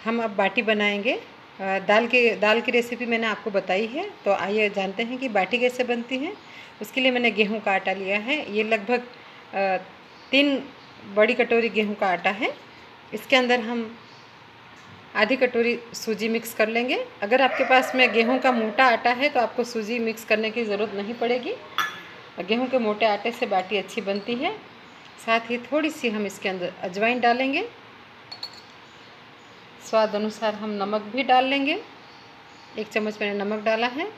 हम अब बाटी बनाएंगे। दाल की रेसिपी मैंने आपको बताई है, तो आइए जानते हैं कि बाटी कैसे बनती है। उसके लिए मैंने गेहूं का आटा लिया है। ये लगभग 3 बड़ी कटोरी गेहूं का आटा है। इसके अंदर हम आधी कटोरी सूजी मिक्स कर लेंगे। अगर आपके पास में गेहूं का मोटा आटा है तो आपको सूजी मिक्स करने की ज़रूरत नहीं पड़ेगी। गेहूं के मोटे आटे से बाटी अच्छी बनती है। साथ ही थोड़ी सी हम इसके अंदर अजवाइन डालेंगे। स्वाद अनुसार हम नमक भी डाल लेंगे। 1 चम्मच मैंने नमक डाला है।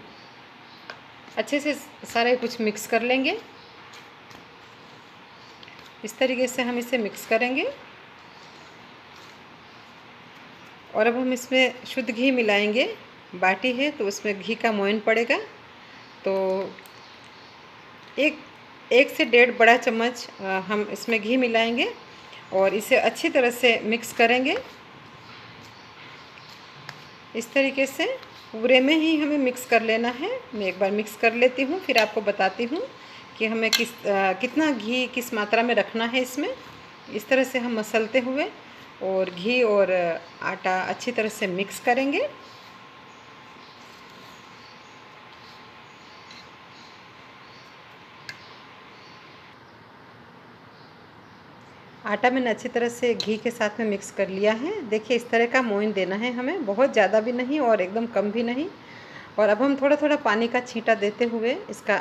अच्छे से सारे कुछ मिक्स कर लेंगे। इस तरीके से हम इसे मिक्स करेंगे। और अब हम इसमें शुद्ध घी मिलाएंगे। बाटी है तो उसमें घी का मोयन पड़ेगा। तो एक से 1.5 बड़ा चम्मच हम इसमें घी मिलाएंगे और इसे अच्छी तरह से मिक्स करेंगे। इस तरीके से पूरे में ही हमें मिक्स कर लेना है। मैं एक बार मिक्स कर लेती हूँ, फिर आपको बताती हूँ कि हमें कितना घी किस मात्रा में रखना है इसमें। इस तरह से हम मसलते हुए और घी और आटा अच्छी तरह से मिक्स करेंगे। आटा मैंने अच्छी तरह से घी के साथ में मिक्स कर लिया है। देखिए इस तरह का मोयन देना है हमें, बहुत ज़्यादा भी नहीं और एकदम कम भी नहीं। और अब हम थोड़ा थोड़ा पानी का छींटा देते हुए इसका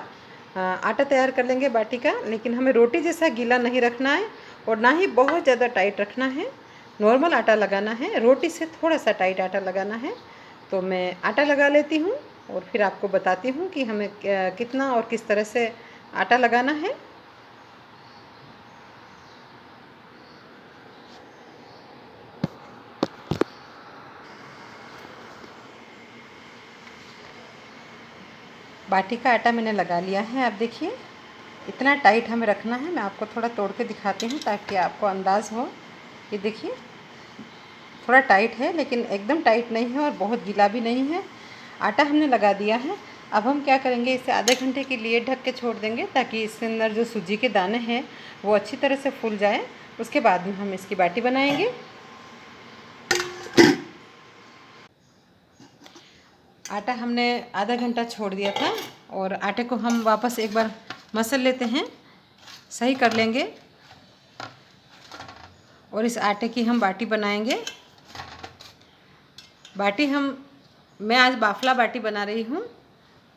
आटा तैयार कर लेंगे बाटी का। लेकिन हमें रोटी जैसा गीला नहीं रखना है और ना ही बहुत ज़्यादा टाइट रखना है। नॉर्मल आटा लगाना है, रोटी से थोड़ा सा टाइट आटा लगाना है। तो मैं आटा लगा लेती हूँ और फिर आपको बताती हूँ कि हमें कितना और किस तरह से आटा लगाना है। बाटी का आटा मैंने लगा लिया है। अब देखिए इतना टाइट हमें रखना है। मैं आपको थोड़ा तोड़ के दिखाती हूँ ताकि आपको अंदाज़ हो। ये देखिए थोड़ा टाइट है, लेकिन एकदम टाइट नहीं है और बहुत गीला भी नहीं है। आटा हमने लगा दिया है। अब हम क्या करेंगे, इसे आधे घंटे के लिए ढक के छोड़ देंगे ताकि इसके अंदर जो सूजी के दाने हैं वो अच्छी तरह से फूल जाए। उसके बाद में हम इसकी बाटी बनाएंगे। आटा हमने आधा घंटा छोड़ दिया था और आटे को हम वापस एक बार मसल लेते हैं, सही कर लेंगे और इस आटे की हम बाटी बनाएंगे। मैं आज बाफला बाटी बना रही हूँ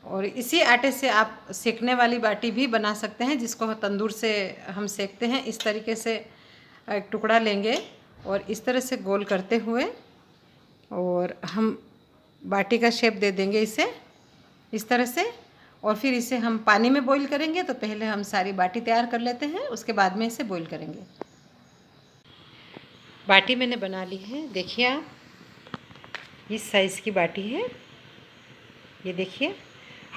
और इसी आटे से आप सेकने वाली बाटी भी बना सकते हैं, जिसको तंदूर से हम सेकते हैं। इस तरीके से एक टुकड़ा लेंगे और इस तरह से गोल करते हुए और हम बाटी का शेप दे देंगे इसे इस तरह से। और फिर इसे हम पानी में बॉईल करेंगे। तो पहले हम सारी बाटी तैयार कर लेते हैं, उसके बाद में इसे बॉईल करेंगे। बाटी मैंने बना ली है। देखिए आप, इस साइज़ की बाटी है ये देखिए।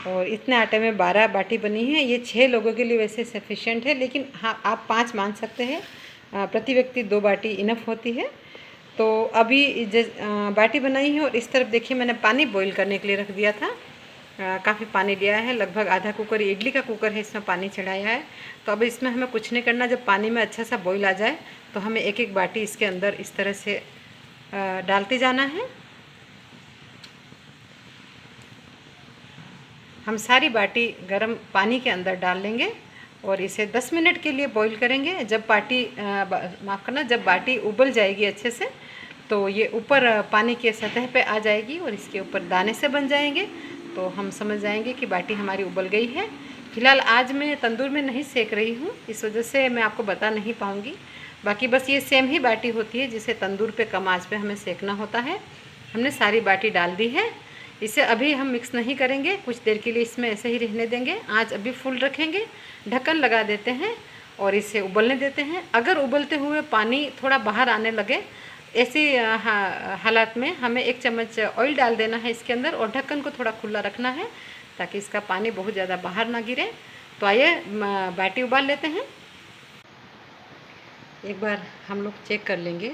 और इतने आटे में 12 बाटी बनी है। ये 6 लोगों के लिए वैसे सफिशेंट है, लेकिन हाँ आप 5 मान सकते हैं। प्रति व्यक्ति 2 बाटी इनफ होती है। तो अभी बाटी बनाई है और इस तरफ देखिए मैंने पानी बॉईल करने के लिए रख दिया था। काफ़ी पानी लिया है, लगभग आधा कुकर, इडली का कुकर है, इसमें पानी चढ़ाया है। तो अब इसमें हमें कुछ नहीं करना। जब पानी में अच्छा सा बॉईल आ जाए तो हमें एक एक बाटी इसके अंदर इस तरह से डालते जाना है। हम सारी बाटी गर्म पानी के अंदर डाल लेंगे और इसे 10 मिनट के लिए बॉईल करेंगे। जब जब बाटी उबल जाएगी अच्छे से, तो ये ऊपर पानी के सतह पे आ जाएगी और इसके ऊपर दाने से बन जाएंगे। तो हम समझ जाएंगे कि बाटी हमारी उबल गई है। फिलहाल आज मैं तंदूर में नहीं सेक रही हूँ, इस वजह से मैं आपको बता नहीं पाऊँगी। बाकी बस ये सेम ही बाटी होती है जिसे तंदूर पे कम आंच पे हमें सेकना होता है। हमने सारी बाटी डाल दी है। इसे अभी हम मिक्स नहीं करेंगे, कुछ देर के लिए इसमें ऐसे ही रहने देंगे। आँच अभी फुल रखेंगे, ढक्कन लगा देते हैं और इसे उबलने देते हैं। अगर उबलते हुए पानी थोड़ा बाहर आने लगे, ऐसी हालात में हमें 1 चम्मच ऑयल डाल देना है इसके अंदर और ढक्कन को थोड़ा खुला रखना है ताकि इसका पानी बहुत ज़्यादा बाहर ना गिरे। तो आइए बाटी उबाल लेते हैं। एक बार हम लोग चेक कर लेंगे।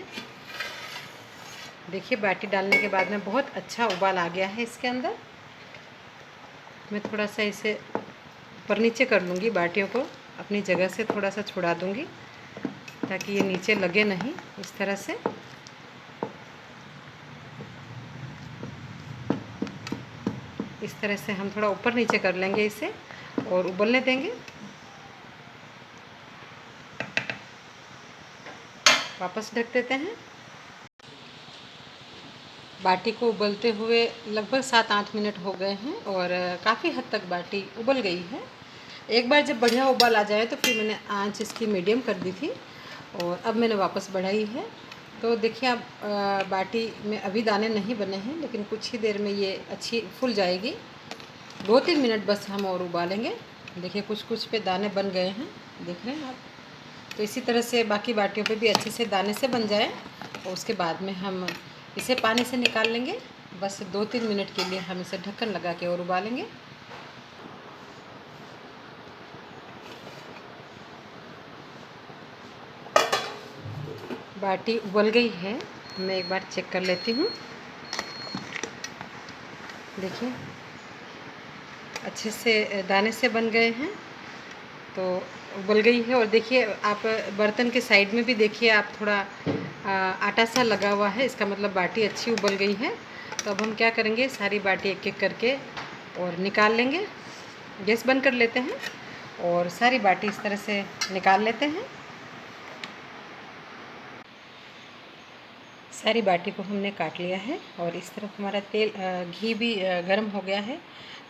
देखिए बाटी डालने के बाद में बहुत अच्छा उबाल आ गया है इसके अंदर। मैं थोड़ा सा इसे ऊपर नीचे कर लूँगी, बाटियों को अपनी जगह से थोड़ा सा छुड़ा दूँगी ताकि ये नीचे लगे नहीं। इस तरह से इस तरह से हम थोड़ा ऊपर नीचे कर लेंगे इसे और उबलने देंगे। वापस ढक देते हैं। बाटी को उबलते हुए लगभग 7-8 मिनट हो गए हैं और काफ़ी हद तक बाटी उबल गई है। एक बार जब बढ़िया उबाल आ जाए तो फिर मैंने आंच इसकी मीडियम कर दी थी और अब मैंने वापस बढ़ाई है। तो देखिए आप बाटी में अभी दाने नहीं बने हैं, लेकिन कुछ ही देर में ये अच्छी फूल जाएगी। 2-3 मिनट बस हम और उबालेंगे। देखिए कुछ कुछ पे दाने बन गए हैं, देख रहे हैं आप। तो इसी तरह से बाकी बाटियों पे भी अच्छे से दाने से बन जाए और उसके बाद में हम इसे पानी से निकाल लेंगे। बस 2-3 मिनट के लिए हम इसे ढक्कन लगा के और उबालेंगे। बाटी उबल गई है, मैं एक बार चेक कर लेती हूँ। देखिए अच्छे से दाने से बन गए हैं, तो उबल गई है। और देखिए आप बर्तन के साइड में भी देखिए, आप थोड़ा आटा सा लगा हुआ है, इसका मतलब बाटी अच्छी उबल गई है। तो अब हम क्या करेंगे, सारी बाटी एक एक करके और निकाल लेंगे। गैस बंद कर लेते हैं और सारी बाटी इस तरह से निकाल लेते हैं। सारी बाटी को हमने काट लिया है और इस तरफ हमारा तेल घी भी गर्म हो गया है।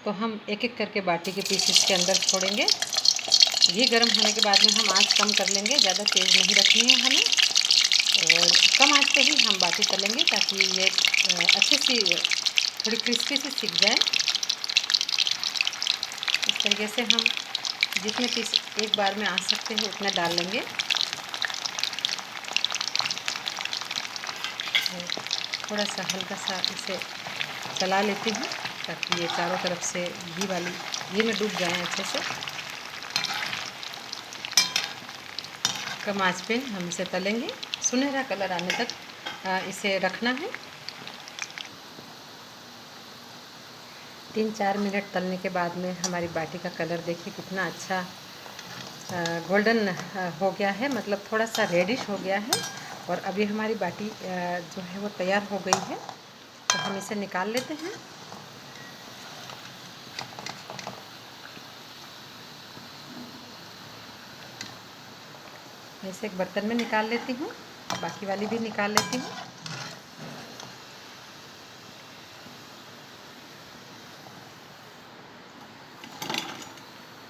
तो हम एक एक करके बाटी के पीस इसके अंदर छोड़ेंगे। घी गर्म होने के बाद में हम आंच कम कर लेंगे, ज़्यादा तेज़ नहीं रखनी है हमें, और कम आंच पे ही हम बाटी तलेंगे ताकि ये अच्छी सी थोड़ी क्रिस्पी सी सीख जाए। इस तरीके से हम जितने पीस एक बार में आ सकते हैं उतना डाल लेंगे। थोड़ा सा हल्का सा इसे चला लेती हूँ ताकि ये चारों तरफ से घी में डूब जाएं अच्छे से। कम आंच पे हम इसे तलेंगे, सुनहरा कलर आने तक इसे रखना है। 3-4 मिनट तलने के बाद में हमारी बाटी का कलर देखिए कितना अच्छा गोल्डन हो गया है, मतलब थोड़ा सा रेडिश हो गया है। और अभी हमारी बाटी जो है वो तैयार हो गई है, तो हम इसे निकाल लेते हैं। मैं इसे एक बर्तन में निकाल लेती हूँ, बाकी वाली भी निकाल लेती हूँ।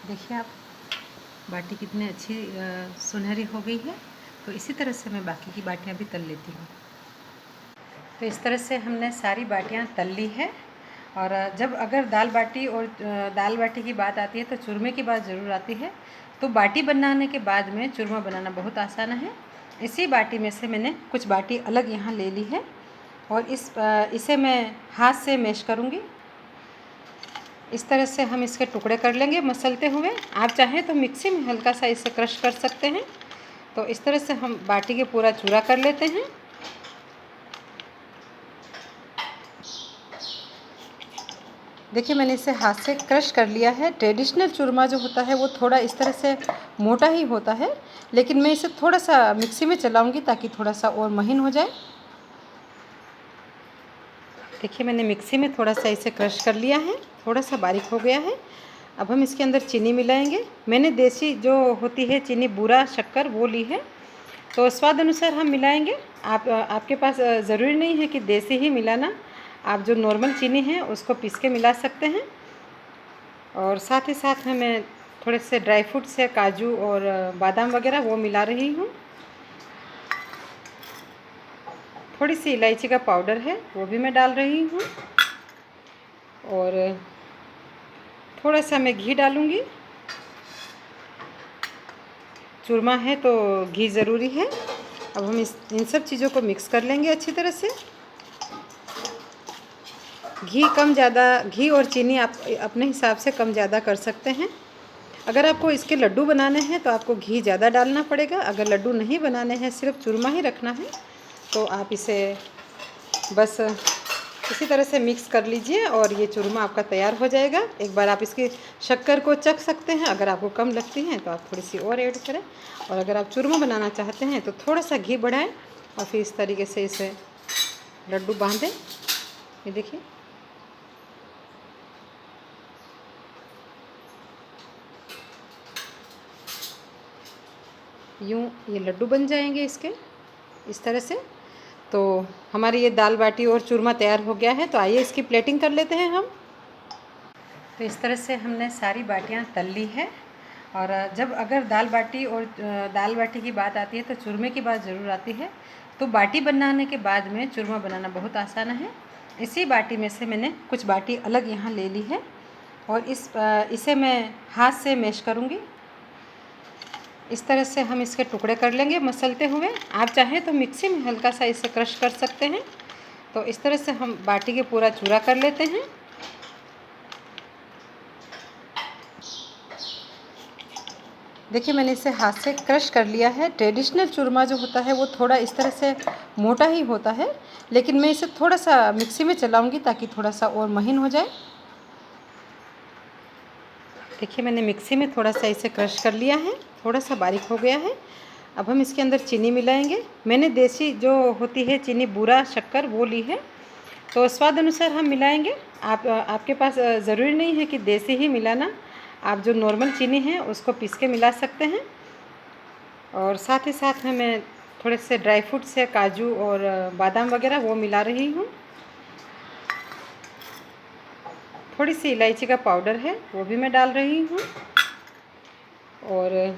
देखिए आप बाटी कितनी अच्छी सुनहरी हो गई है। तो इसी तरह से मैं बाकी की बाटियाँ भी तल लेती हूँ। तो इस तरह से हमने सारी बाटियाँ तल ली है। और जब अगर दाल बाटी की बात आती है तो चूरमे की बात ज़रूर आती है। तो बाटी बनाने के बाद में चूरमा बनाना बहुत आसान है। इसी बाटी में से मैंने कुछ बाटी अलग यहाँ ले ली है और इसे मैं हाथ से मैश करूँगी। इस तरह से हम इसके टुकड़े कर लेंगे मसलते हुए। आप चाहें तो मिक्सी में हल्का सा इसे क्रश कर सकते हैं। तो इस तरह से हम बाटी के पूरा चूरा कर लेते हैं। देखिए मैंने इसे हाथ से क्रश कर लिया है। ट्रेडिशनल चूरमा जो होता है वो थोड़ा इस तरह से मोटा ही होता है, लेकिन मैं इसे थोड़ा सा मिक्सी में चलाऊंगी ताकि थोड़ा सा और महीन हो जाए। देखिए मैंने मिक्सी में थोड़ा सा इसे क्रश कर लिया है, थोड़ा सा बारीक हो गया है। अब हम इसके अंदर चीनी मिलाएंगे। मैंने देसी जो होती है चीनी, बूरा शक्कर, वो ली है। तो स्वाद अनुसार हम मिलाएंगे। आपके पास ज़रूरी नहीं है कि देसी ही मिलाना, आप जो नॉर्मल चीनी है उसको पीस के मिला सकते हैं। और साथ ही साथ में मैं थोड़े से ड्राई फ्रूट्स है, काजू और बादाम वगैरह, वो मिला रही हूँ। थोड़ी सी इलायची का पाउडर है वो भी मैं डाल रही हूँ और थोड़ा सा मैं घी डालूँगी। चूरमा है तो घी ज़रूरी है। अब हम इन सब चीज़ों को मिक्स कर लेंगे अच्छी तरह से। घी और चीनी आप अपने हिसाब से कम ज़्यादा कर सकते हैं। अगर आपको इसके लड्डू बनाने हैं तो आपको घी ज़्यादा डालना पड़ेगा। अगर लड्डू नहीं बनाने हैं, सिर्फ चूरमा ही रखना है, तो आप इसे बस इसी तरह से मिक्स कर लीजिए और ये चूरमा आपका तैयार हो जाएगा। एक बार आप इसकी शक्कर को चख सकते हैं, अगर आपको कम लगती है तो आप थोड़ी सी और ऐड करें। और अगर आप चूरमा बनाना चाहते हैं तो थोड़ा सा घी बढ़ाएं और फिर इस तरीके से इसे लड्डू बांधें। ये देखिए यूँ ये लड्डू बन जाएंगे इसके इस तरह से। तो हमारी ये दाल बाटी और चूरमा तैयार हो गया है। तो आइए इसकी प्लेटिंग कर लेते हैं हम। तो इस तरह से हमने सारी बाटियां तल ली है। और जब अगर दाल बाटी की बात आती है तो चूरमे की बात ज़रूर आती है। तो बाटी बनाने के बाद में चूरमा बनाना बहुत आसान है। इसी बाटी में से मैंने कुछ बाटी अलग यहाँ ले ली है और इसे मैं हाथ से मैश करूँगी। इस तरह से हम इसके टुकड़े कर लेंगे मसलते हुए। आप चाहें तो मिक्सी में हल्का सा इसे क्रश कर सकते हैं। तो इस तरह से हम बाटी के पूरा चूरा कर लेते हैं। देखिए मैंने इसे हाथ से क्रश कर लिया है। ट्रेडिशनल चूरमा जो होता है वो थोड़ा इस तरह से मोटा ही होता है, लेकिन मैं इसे थोड़ा सा मिक्सी में चलाऊंगी ताकि थोड़ा सा और महीन हो जाए। देखिए मैंने मिक्सी में थोड़ा सा इसे क्रश कर लिया है, थोड़ा सा बारीक हो गया है। अब हम इसके अंदर चीनी मिलाएंगे। मैंने देसी जो होती है चीनी बूरा शक्कर वो ली है। तो स्वाद अनुसार हम मिलाएंगे। आपके पास ज़रूरी नहीं है कि देसी ही मिलाना, आप जो नॉर्मल चीनी है उसको पीस के मिला सकते हैं। और साथ ही साथ मैं थोड़े से ड्राई फ्रूट्स है, काजू और बादाम वगैरह वो मिला रही हूँ। थोड़ी सी इलायची का पाउडर है वो भी मैं डाल रही हूँ। और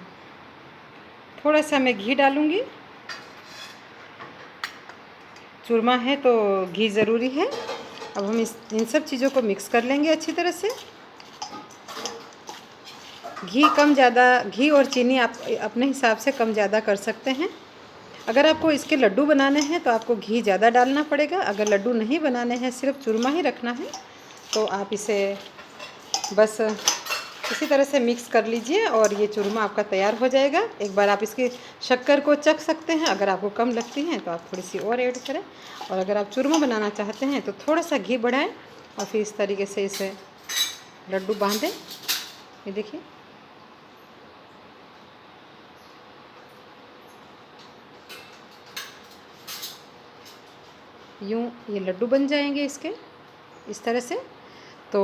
थोड़ा सा मैं घी डालूँगी। चूरमा है तो घी ज़रूरी है। अब हम इन सब चीज़ों को मिक्स कर लेंगे अच्छी तरह से। घी कम ज़्यादा, घी और चीनी आप अपने हिसाब से कम ज़्यादा कर सकते हैं। अगर आपको इसके लड्डू बनाने हैं तो आपको घी ज़्यादा डालना पड़ेगा। अगर लड्डू नहीं बनाने हैं, सिर्फ चूरमा ही रखना है, तो आप इसे बस इसी तरह से मिक्स कर लीजिए और ये चूरमा आपका तैयार हो जाएगा। एक बार आप इसकी शक्कर को चख सकते हैं। अगर आपको कम लगती है तो आप थोड़ी सी और ऐड करें। और अगर आप चूरमा बनाना चाहते हैं तो थोड़ा सा घी बढ़ाएं और फिर इस तरीके से इसे लड्डू बांधें। ये देखिए यूँ ये लड्डू बन जाएंगे इसके इस तरह से। तो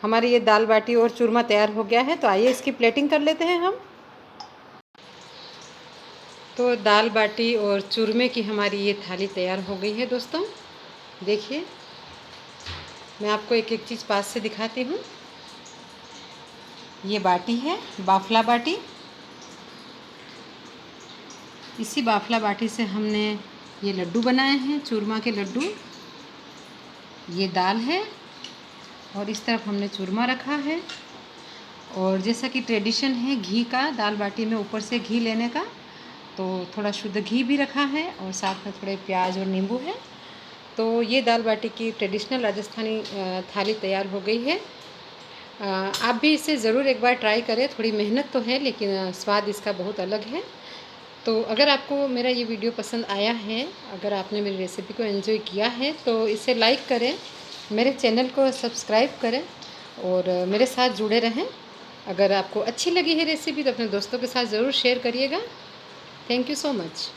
हमारी ये दाल बाटी और चूरमा तैयार हो गया है। तो आइए इसकी प्लेटिंग कर लेते हैं हम। तो दाल बाटी और चूरमे की हमारी ये थाली तैयार हो गई है दोस्तों। देखिए मैं आपको एक एक चीज़ पास से दिखाती हूँ। ये बाटी है बाफला बाटी। इसी बाफला बाटी से हमने ये लड्डू बनाए हैं, चूरमा के लड्डू। ये दाल है और इस तरफ हमने चूरमा रखा है। और जैसा कि ट्रेडिशन है घी का दाल बाटी में ऊपर से घी लेने का, तो थोड़ा शुद्ध घी भी रखा है और साथ में थोड़े प्याज और नींबू है। तो ये दाल बाटी की ट्रेडिशनल राजस्थानी थाली तैयार हो गई है। आप भी इसे ज़रूर एक बार ट्राई करें। थोड़ी मेहनत तो है लेकिन स्वाद इसका बहुत अलग है। तो अगर आपको मेरा ये वीडियो पसंद आया है, अगर आपने मेरी रेसिपी को एंजॉय किया है तो इसे लाइक करें, मेरे चैनल को सब्सक्राइब करें और मेरे साथ जुड़े रहें। अगर आपको अच्छी लगी है रेसिपी तो अपने दोस्तों के साथ ज़रूर शेयर करिएगा। Thank you so much.